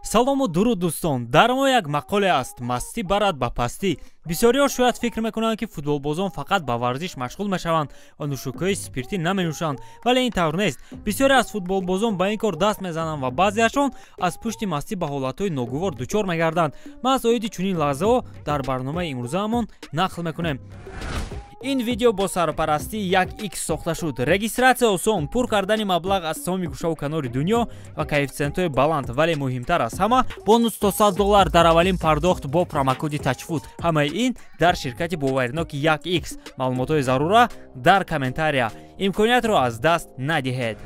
салому дуруд дӯстон, дар мо як мақоле аст: мастӣ барад ба пастӣ. бисёриҳо шояд фикр мекунанд ки футболбозон фақат ба варзиш машғул мешаванд ва нӯшокиҳои спиртӣ наменӯшанд, вале ин тавр нест. бисёре аз футболбозон ба ин кор даст мезананд ва баъзеашон аз пушти мастӣ ба ҳолатҳои ногувор дучор мегарданд. маҳз оиди чунин лаҳзаҳо дар барномаи имрӯзаамон нақл мекунем. ин видео бо сарпарастии 1x сохта шуд. регистратсия осон, пур кардани маблағ аз тамоми гӯшаву канори дунё ва коэффициентҳои баланд, вале муҳимтар аз ҳама бонус то $100 дар аввалин пардохт бо промокоди тачфут. ҳамаи ин дар ширкати бовариноки 1x. маълумотҳои зарура дар комментария. имкониятро аз даст надиҳед.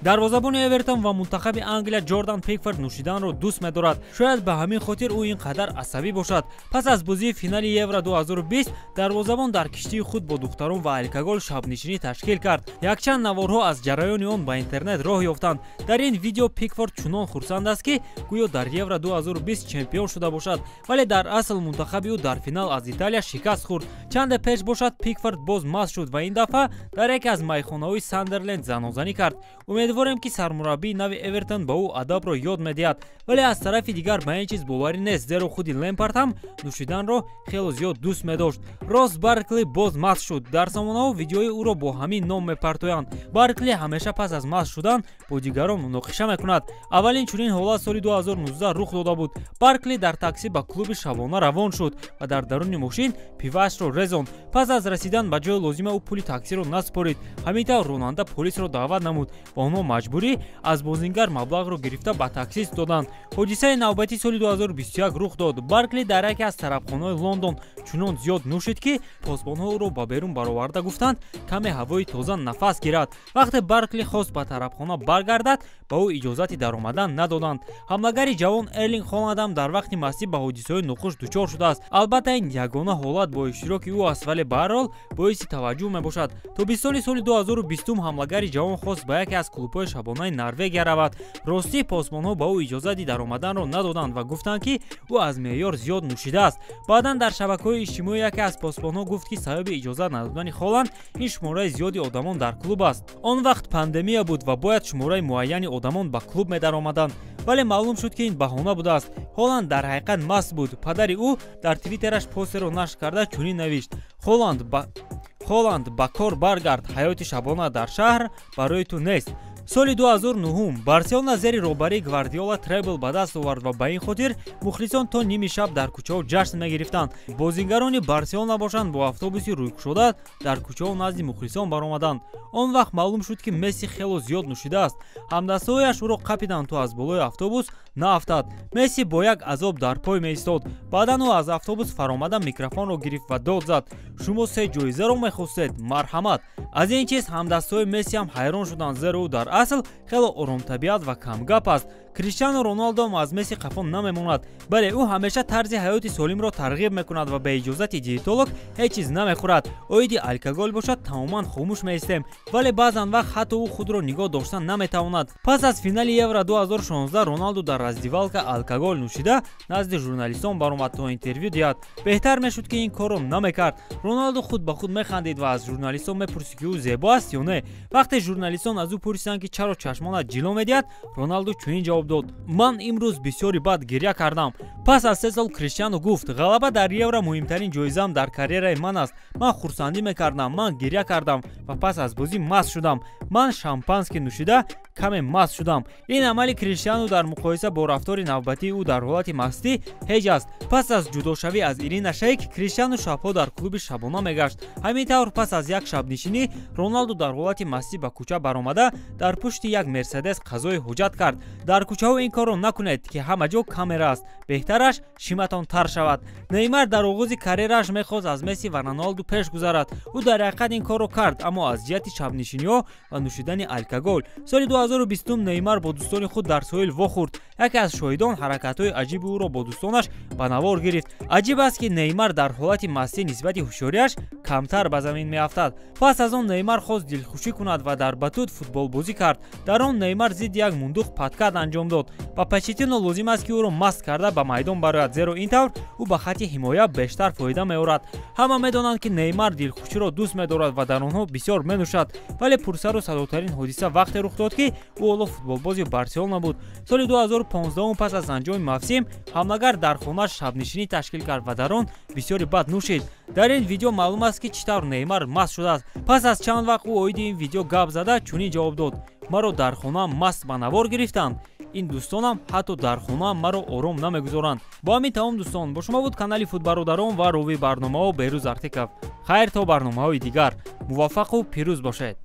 дарвозабони Эвертон ва мунтахаби Англия Джордан Пикфорд нӯшиданро дӯст медорад. шояд ба ҳамин хотир ӯ ин қадар асабӣ бошад. пас аз бозии финали Евро 2020 дарвозабон дар киштии худ бо духтарон ва алкогол шабнишинӣ ташкил кард. якчанд наворҳо аз ҷараёни он ба интернет роҳ ёфтанд. дар ин видео Пикфорд чунон хурсанд аст ки гӯё дар Евро 2020 чемпион шуда бошад, вале дар асл мунтахаби ӯ дар финал аз Италия шикаст хӯрд. чанде пеш бошад Пикфорд боз маст шуд ва ин дафъа дар яке аз майхонаҳои Сандерленд занозанӣ кард. умедворем ки сармураббии нави Эвертон ба ӯ адабро ёд медиҳад, вале аз тарафи дигар ба ин чиз боварӣ нест, зеро худи Лемпард ҳам нӯшиданро хело зиёд дӯст медошт. Росс Баркли боз маст шуд. дар замонаҳо видеои ӯро бо ҳамин ном мепартоянд. Баркли ҳамеша пас аз маст шудан бо дигарон муноқиша мекунад. аввалин чунин ҳолат соли 2019 рух дода буд. Баркли дар таксӣ ба клуби шабона равон шуд ва дар даруни мошин пивашро резонд. пас аз расидан ба ҷои лозима ӯ пули таксиро наспорид. ҳамин тавр ронанда полисро даъват намуд ва онҳо маҷбурӣ аз бозингар маблағро гирифта ба таксист доданд. ҳодисаи навбатӣ соли 2021 рух дод. Баркли дар яке аз тарабхонаҳои Лондон чунон зиёд нӯшид ки посбонҳо ӯро ба берун бароварда гуфтанд каме ҳавои тоза нафас гирад. вақте Баркли хост ба тарабхона баргардад, ба ӯ иҷозати даромадан надоданд. ҳамлагари ҷавон Эрлинг Холланд дар вақти мастӣ ба ҳодисаҳои нохуш дучор шудааст. албатта ин ягона ҳолат бо иштироки ӯ аст, вале ба ҳар ҳол боиси таваҷҷӯҳ мебошад. тобистони соли 2020 ҳамлагари ҷавон хост ба яке аз клубҳои шабонаи Норвегия равад. ростӣ посбонҳо ба ӯ иҷозати даромаданро надоданд ва гуфтанд ки ӯ аз меъёр зиёд нӯшидааст. баъдан дар шабакаҳои иҷтимоӣ яке аз посбонҳо гуфт ки сабаби иҷозат надодани Холланд ин шумораи зиёди одамон дар клуб аст. он вақт пандемия буд ва бояд шумораи муайяни одамон ба клуб медаромаданд, вале маълум шуд ки ин баҳона будааст. Холланд дар ҳақиқат маст буд. падари ӯ дар твиттераш постеро нашр карда чунин навишт: Холланд ба кор баргард, ҳаёти шабона дар шаҳр барои ту нест. соли 2009 Барселона зери роҳбарии Гвардиола требл ба даст овард ва ба ин хотир мухлисон то ними шаб дар кӯчаҳо ҷашн мегирифтанд. бозингарони Барселона бошанд бо автобуси рӯйкушода дар кӯчаҳо назди мухлисон баромаданд. он вақт маълум шуд ки Месси хело зиёд нӯшидааст. ҳамдастаҳояш ӯро қапиданд то аз болои автобус наафтад. Месси бо як азоб дар пой меистод. баъдан ӯ аз автобус фаромада микрофонро гирифт ва дод зад: шумо се ҷоизаро мехостед, марҳамат. аз ин чиз ҳамдастаҳои Месси ҳам ҳайрон шуданд, зеро ӯ дар асл хело оромтабиат ва камгап аст. Криштиану Роналдо ҳам аз Месси қафо намемонад, бале ӯ ҳамеша тарзи ҳаёти солимро тарғиб мекунад ва ба иҷозати диетолог ҳеҷ чиз намехӯрад. оиди алкогол бошад тамоман хомӯш меистем, вале баъзан вақт ҳатто ӯ худро нигоҳ доштан наметавонад. пас аз финали Евро 2016 Роналдо дар раздевалка алкогол нӯшида назди журналистон баромад то интервю диҳад. беҳтар мешуд ки ин корро намекард. Роналдо худ ба худ механдид ва аз журналистон мепурсид ки ӯ зебо аст ё не. вақте журналистон аз ӯ пурсиданд ки чаро чашмонаш ҷило медиҳад, Роналдо чунин ҷавоб дод: ман имрӯз бисёри бад гирья кардам. пас аз 3 сол Криштиану гуфт: ғалаба дар Евро муҳимтарин ҷоизаам дар карьераи ман аст. ман хурсандӣ мекардам, ман гирья кардам ва пас аз бозӣ маст шудам. ман шампански нӯшида каме маст шудам. ин амали Криштиану дар муқоиса бо рафтори навбатии ӯ дар ҳолати мастӣ ҳеҷ аст. пас аз ҷудошавӣ аз Ирина Шейк, Криштиану шабҳо дар клуби шабона мегашт. ҳамин тавр пас аз як шабнишинӣ Роналдо дар ҳолати мастӣ ба кӯча баромада дар пушти як Мерседес қазои ҳоҷат кард. дар кӯчаҳо ин корро накунед ки ҳама ҷо камера аст. беҳтараш шиматонтар шавад. Неймар дар оғози карьерааш мехост аз Месси ва Роналду пеш гузарад. ӯ дар ҳақиқат ин корро кард, аммо аз ҷиҳати шабнишиниҳо ва нӯшидани алкогол. соли 2020 Неймар бо дӯстони худ дар соҳил вохӯрд. яке аз шоҳидон ҳаракатҳои аҷиби ӯро бо дӯстонаш ба навор гирифт. аҷиб аст ки Неймар дар ҳолати мастӣ нисбати ҳушёрияш камтар ба замин меафтад. пас аз он Неймар хост дилхушӣ кунад ва дар батут футболбозӣ кард. дар он Неймар зидди як мундуқ падкат анҷом дод. ба Почеттино лозим аст ки ӯро маст карда ба майдон барояд, зеро ин тавр ӯ ба хати ҳимоя бештар фоида меорад. ҳама медонанд ки Неймар дилхуширо дӯст медорад ва дар онҳо бисёр менӯшад, вале пурсару садотарин ҳодиса вақте рух дод ки ӯ ҳоло футболбози Барселона буд. соли 2015 15 пас аз анҷоми мавсим ҳамлагар дар хона шабнишинӣ ташкил кард ва дар он бисёри бад нӯшид. Дар ин видео маълум аст ки чӣ тавр Неймар маст шудааст. Пас аз чанд вақт ӯ оиди ин видео гап зада чунин ҷавоб дод: маро дар хонаам маст ба навор гирифтанд. ин дӯстонам ҳатто дар хонаам маро ором намегузоранд. Бо ҳамин тамом дӯстон, бо шумо буд канали Футбародарон ва ровии барномаҳо Берӯз Артиков. Хайр то барномаҳои дигар. муваффақу пирӯз бошед.